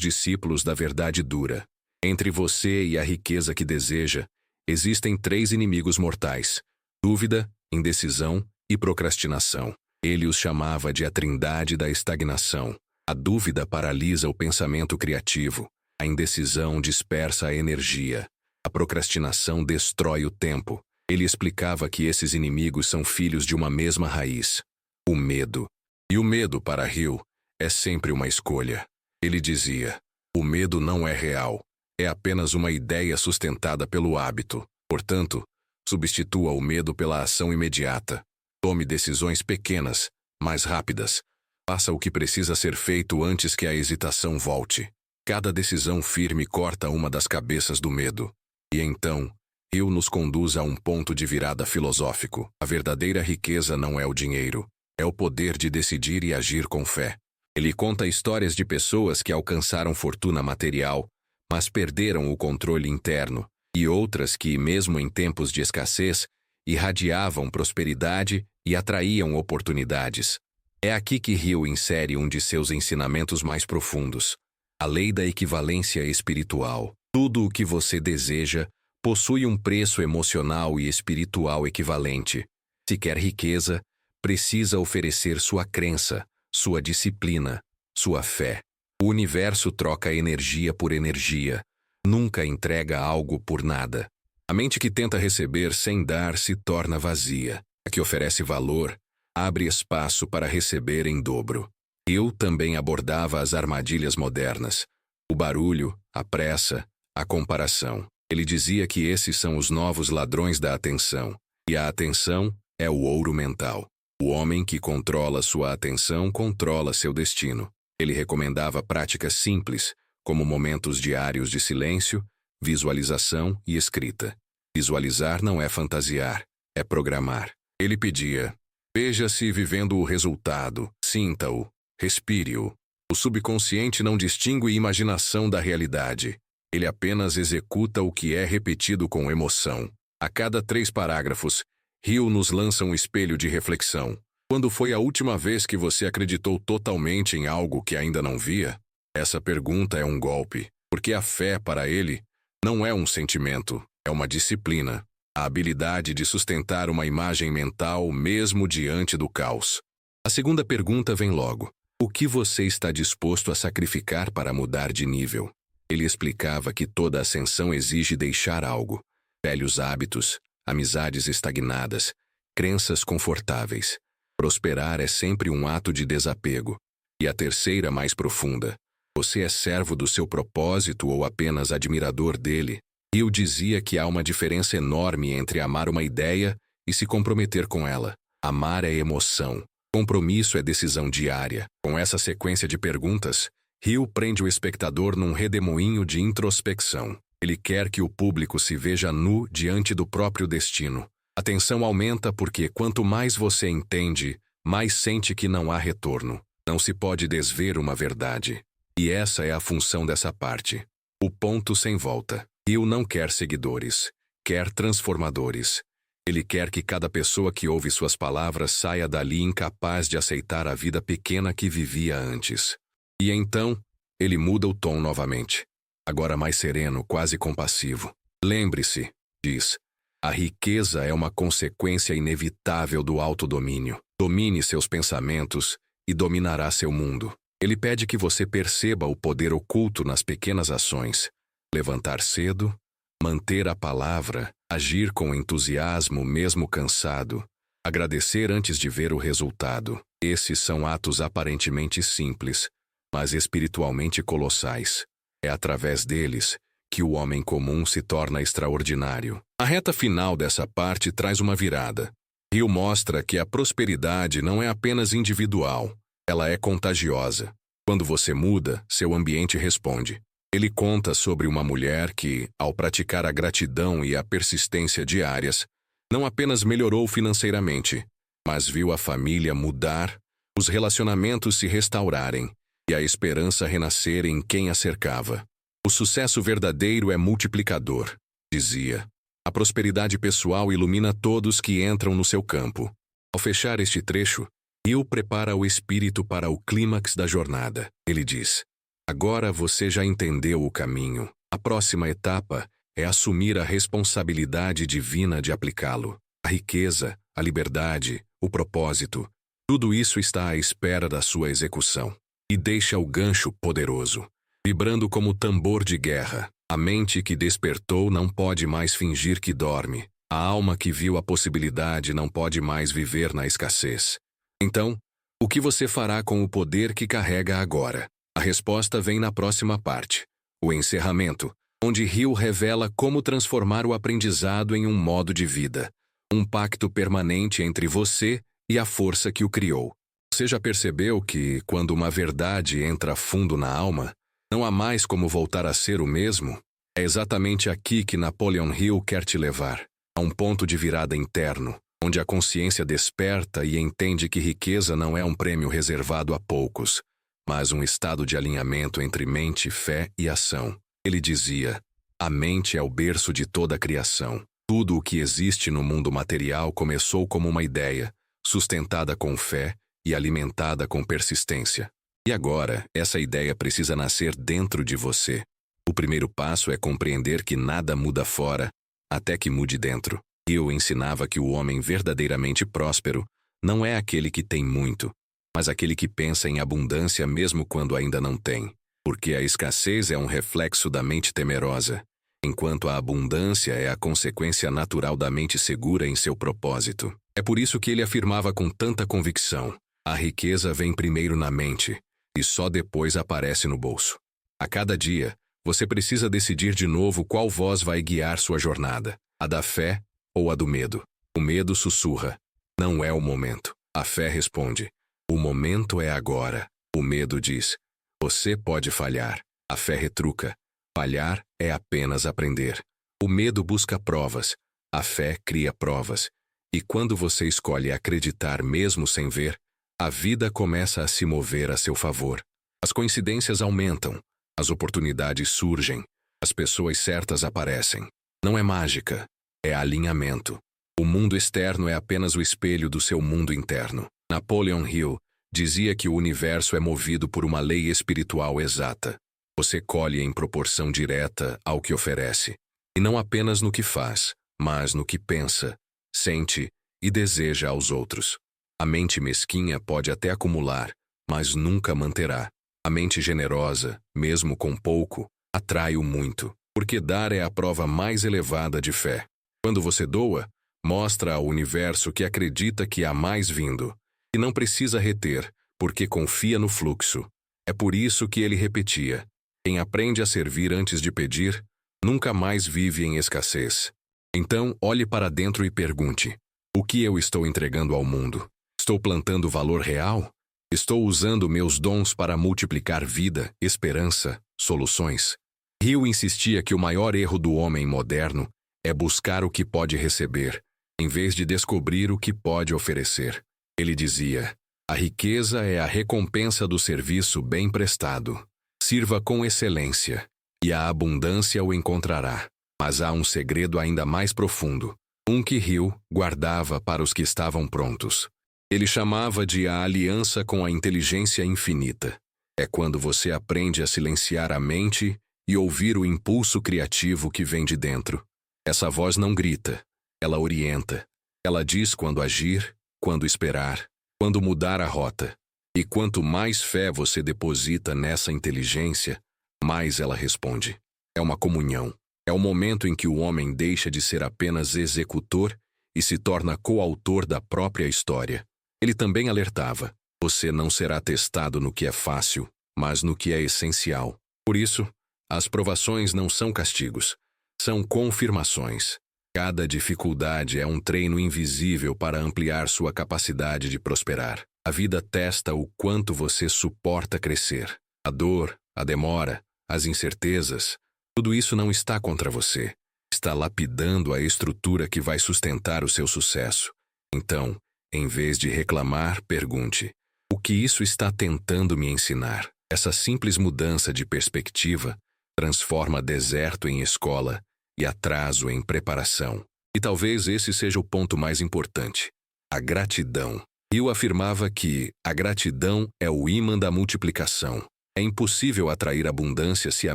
discípulos da verdade dura. Entre você e a riqueza que deseja, existem 3 inimigos mortais: dúvida, indecisão e procrastinação. Ele os chamava de a trindade da estagnação. A dúvida paralisa o pensamento criativo. A indecisão dispersa a energia. A procrastinação destrói o tempo. Ele explicava que esses inimigos são filhos de uma mesma raiz: o medo. E o medo, para Hill, é sempre uma escolha. Ele dizia: o medo não é real. É apenas uma ideia sustentada pelo hábito. Portanto, substitua o medo pela ação imediata. Tome decisões pequenas, mais rápidas. Faça o que precisa ser feito antes que a hesitação volte. Cada decisão firme corta uma das cabeças do medo. E então, Hill nos conduz a um ponto de virada filosófico. A verdadeira riqueza não é o dinheiro. É o poder de decidir e agir com fé. Ele conta histórias de pessoas que alcançaram fortuna material, mas perderam o controle interno, e outras que, mesmo em tempos de escassez, irradiavam prosperidade e atraíam oportunidades. É aqui que Hill insere um de seus ensinamentos mais profundos: a lei da equivalência espiritual. Tudo o que você deseja possui um preço emocional e espiritual equivalente. Se quer riqueza, precisa oferecer sua crença, sua disciplina, sua fé. O universo troca energia por energia, nunca entrega algo por nada. A mente que tenta receber sem dar se torna vazia. A que oferece valor, abre espaço para receber em dobro. Eu também abordava as armadilhas modernas, o barulho, a pressa, a comparação. Ele dizia que esses são os novos ladrões da atenção, e a atenção é o ouro mental. O homem que controla sua atenção controla seu destino. Ele recomendava práticas simples, como momentos diários de silêncio, visualização e escrita. Visualizar não é fantasiar, é programar. Ele pedia: veja-se vivendo o resultado, sinta-o, respire-o. O subconsciente não distingue imaginação da realidade. Ele apenas executa o que é repetido com emoção. A cada 3 parágrafos, Hill nos lança um espelho de reflexão. Quando foi a última vez que você acreditou totalmente em algo que ainda não via? Essa pergunta é um golpe, porque a fé, para ele, não é um sentimento, é uma disciplina. A habilidade de sustentar uma imagem mental mesmo diante do caos. A segunda pergunta vem logo. O que você está disposto a sacrificar para mudar de nível? Ele explicava que toda ascensão exige deixar algo. Velhos hábitos, amizades estagnadas, crenças confortáveis. Prosperar é sempre um ato de desapego. E a terceira, mais profunda. Você é servo do seu propósito ou apenas admirador dele? Hill dizia que há uma diferença enorme entre amar uma ideia e se comprometer com ela. Amar é emoção. Compromisso é decisão diária. Com essa sequência de perguntas, Hill prende o espectador num redemoinho de introspecção. Ele quer que o público se veja nu diante do próprio destino. A tensão aumenta porque quanto mais você entende, mais sente que não há retorno. Não se pode desver uma verdade. E essa é a função dessa parte. O ponto sem volta. Hill não quer seguidores, quer transformadores. Ele quer que cada pessoa que ouve suas palavras saia dali incapaz de aceitar a vida pequena que vivia antes. E então, ele muda o tom novamente. Agora mais sereno, quase compassivo. Lembre-se, diz, a riqueza é uma consequência inevitável do autodomínio. Domine seus pensamentos e dominará seu mundo. Ele pede que você perceba o poder oculto nas pequenas ações. Levantar cedo, manter a palavra, agir com entusiasmo mesmo cansado, agradecer antes de ver o resultado. Esses são atos aparentemente simples, mas espiritualmente colossais. É através deles que o homem comum se torna extraordinário. A reta final dessa parte traz uma virada. Hill mostra que a prosperidade não é apenas individual, ela é contagiosa. Quando você muda, seu ambiente responde. Ele conta sobre uma mulher que, ao praticar a gratidão e a persistência diárias, não apenas melhorou financeiramente, mas viu a família mudar, os relacionamentos se restaurarem e a esperança renascer em quem a cercava. O sucesso verdadeiro é multiplicador, dizia. A prosperidade pessoal ilumina todos que entram no seu campo. Ao fechar este trecho, Hill prepara o espírito para o clímax da jornada. Ele diz: agora você já entendeu o caminho. A próxima etapa é assumir a responsabilidade divina de aplicá-lo. A riqueza, a liberdade, o propósito, tudo isso está à espera da sua execução. E deixa o gancho poderoso, vibrando como tambor de guerra. A mente que despertou não pode mais fingir que dorme. A alma que viu a possibilidade não pode mais viver na escassez. Então, o que você fará com o poder que carrega agora? A resposta vem na próxima parte, o encerramento, onde Hill revela como transformar o aprendizado em um modo de vida, um pacto permanente entre você e a força que o criou. Você já percebeu que, quando uma verdade entra fundo na alma, não há mais como voltar a ser o mesmo? É exatamente aqui que Napoleon Hill quer te levar, a um ponto de virada interno, onde a consciência desperta e entende que riqueza não é um prêmio reservado a poucos, mas um estado de alinhamento entre mente, fé e ação. Ele dizia: a mente é o berço de toda a criação. Tudo o que existe no mundo material começou como uma ideia, sustentada com fé e alimentada com persistência. E agora, essa ideia precisa nascer dentro de você. O primeiro passo é compreender que nada muda fora, até que mude dentro. Eu ensinava que o homem verdadeiramente próspero não é aquele que tem muito, mas aquele que pensa em abundância mesmo quando ainda não tem. Porque a escassez é um reflexo da mente temerosa, enquanto a abundância é a consequência natural da mente segura em seu propósito. É por isso que ele afirmava com tanta convicção: a riqueza vem primeiro na mente, e só depois aparece no bolso. A cada dia, você precisa decidir de novo qual voz vai guiar sua jornada, a da fé ou a do medo. O medo sussurra: não é o momento. A fé responde: o momento é agora. O medo diz: você pode falhar. A fé retruca: falhar é apenas aprender. O medo busca provas. A fé cria provas. E quando você escolhe acreditar mesmo sem ver, a vida começa a se mover a seu favor. As coincidências aumentam. As oportunidades surgem. As pessoas certas aparecem. Não é mágica. É alinhamento. O mundo externo é apenas o espelho do seu mundo interno. Napoleon Hill dizia que o universo é movido por uma lei espiritual exata. Você colhe em proporção direta ao que oferece. E não apenas no que faz, mas no que pensa, sente e deseja aos outros. A mente mesquinha pode até acumular, mas nunca manterá. A mente generosa, mesmo com pouco, atrai o muito, porque dar é a prova mais elevada de fé. Quando você doa, mostra ao universo que acredita que há mais vindo, e não precisa reter, porque confia no fluxo. É por isso que ele repetia: quem aprende a servir antes de pedir, nunca mais vive em escassez. Então, olhe para dentro e pergunte: o que eu estou entregando ao mundo? Estou plantando valor real? Estou usando meus dons para multiplicar vida, esperança, soluções? Hill insistia que o maior erro do homem moderno é buscar o que pode receber, em vez de descobrir o que pode oferecer. Ele dizia: a riqueza é a recompensa do serviço bem prestado. Sirva com excelência, e a abundância o encontrará. Mas há um segredo ainda mais profundo, um que Hill guardava para os que estavam prontos. Ele chamava de a aliança com a inteligência infinita. É quando você aprende a silenciar a mente e ouvir o impulso criativo que vem de dentro. Essa voz não grita, ela orienta. Ela diz quando agir, quando esperar, quando mudar a rota. E quanto mais fé você deposita nessa inteligência, mais ela responde. É uma comunhão. É o momento em que o homem deixa de ser apenas executor e se torna coautor da própria história. Ele também alertava: você não será testado no que é fácil, mas no que é essencial. Por isso, as provações não são castigos, são confirmações. Cada dificuldade é um treino invisível para ampliar sua capacidade de prosperar. A vida testa o quanto você suporta crescer. A dor, a demora, as incertezas, tudo isso não está contra você. Está lapidando a estrutura que vai sustentar o seu sucesso. Então, em vez de reclamar, pergunte: o que isso está tentando me ensinar? Essa simples mudança de perspectiva transforma deserto em escola e atraso em preparação. E talvez esse seja o ponto mais importante: a gratidão. Hill afirmava que a gratidão é o ímã da multiplicação. É impossível atrair abundância se a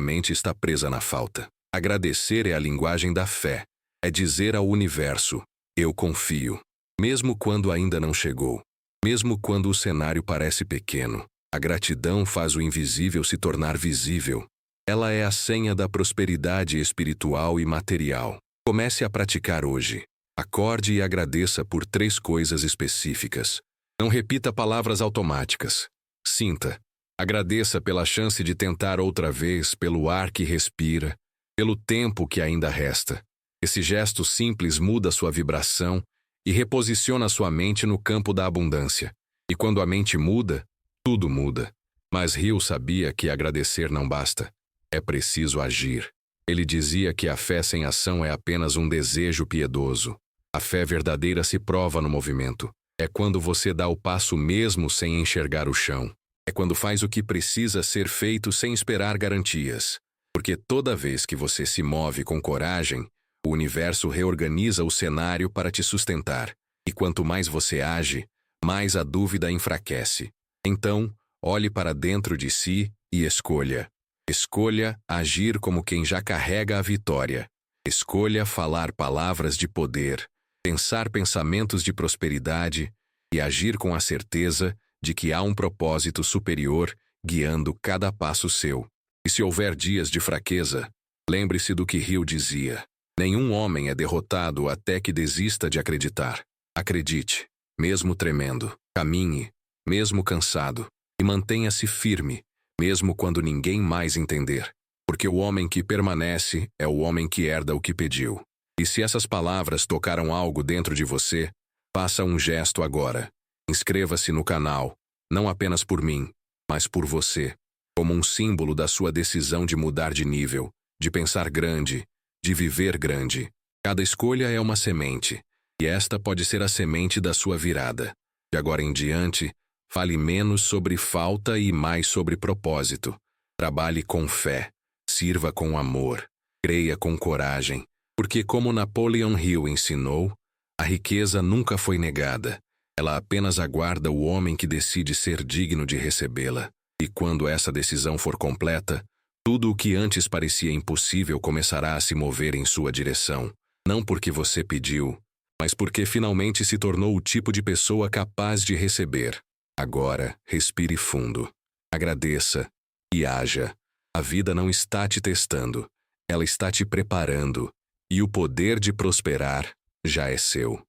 mente está presa na falta. Agradecer é a linguagem da fé. É dizer ao universo: eu confio. Mesmo quando ainda não chegou. Mesmo quando o cenário parece pequeno. A gratidão faz o invisível se tornar visível. Ela é a senha da prosperidade espiritual e material. Comece a praticar hoje. Acorde e agradeça por 3 coisas específicas. Não repita palavras automáticas. Sinta. Agradeça pela chance de tentar outra vez, pelo ar que respira, pelo tempo que ainda resta. Esse gesto simples muda sua vibração e reposiciona sua mente no campo da abundância. E quando a mente muda, tudo muda. Mas Hill sabia que agradecer não basta. É preciso agir. Ele dizia que a fé sem ação é apenas um desejo piedoso. A fé verdadeira se prova no movimento. É quando você dá o passo mesmo sem enxergar o chão. É quando faz o que precisa ser feito sem esperar garantias. Porque toda vez que você se move com coragem, o universo reorganiza o cenário para te sustentar. E quanto mais você age, mais a dúvida enfraquece. Então, olhe para dentro de si e escolha. Escolha agir como quem já carrega a vitória. Escolha falar palavras de poder, pensar pensamentos de prosperidade e agir com a certeza de que há um propósito superior guiando cada passo seu. E se houver dias de fraqueza, lembre-se do que Hill dizia: nenhum homem é derrotado até que desista de acreditar. Acredite, mesmo tremendo. Caminhe, mesmo cansado. E mantenha-se firme, mesmo quando ninguém mais entender. Porque o homem que permanece é o homem que herda o que pediu. E se essas palavras tocaram algo dentro de você, faça um gesto agora. Inscreva-se no canal, não apenas por mim, mas por você, como um símbolo da sua decisão de mudar de nível, de pensar grande, de viver grande. Cada escolha é uma semente, e esta pode ser a semente da sua virada. De agora em diante, fale menos sobre falta e mais sobre propósito. Trabalhe com fé, sirva com amor, creia com coragem, porque como Napoleon Hill ensinou, a riqueza nunca foi negada. Ela apenas aguarda o homem que decide ser digno de recebê-la. E quando essa decisão for completa, tudo o que antes parecia impossível começará a se mover em sua direção. Não porque você pediu, mas porque finalmente se tornou o tipo de pessoa capaz de receber. Agora, respire fundo. Agradeça e haja. A vida não está te testando, ela está te preparando. E o poder de prosperar já é seu.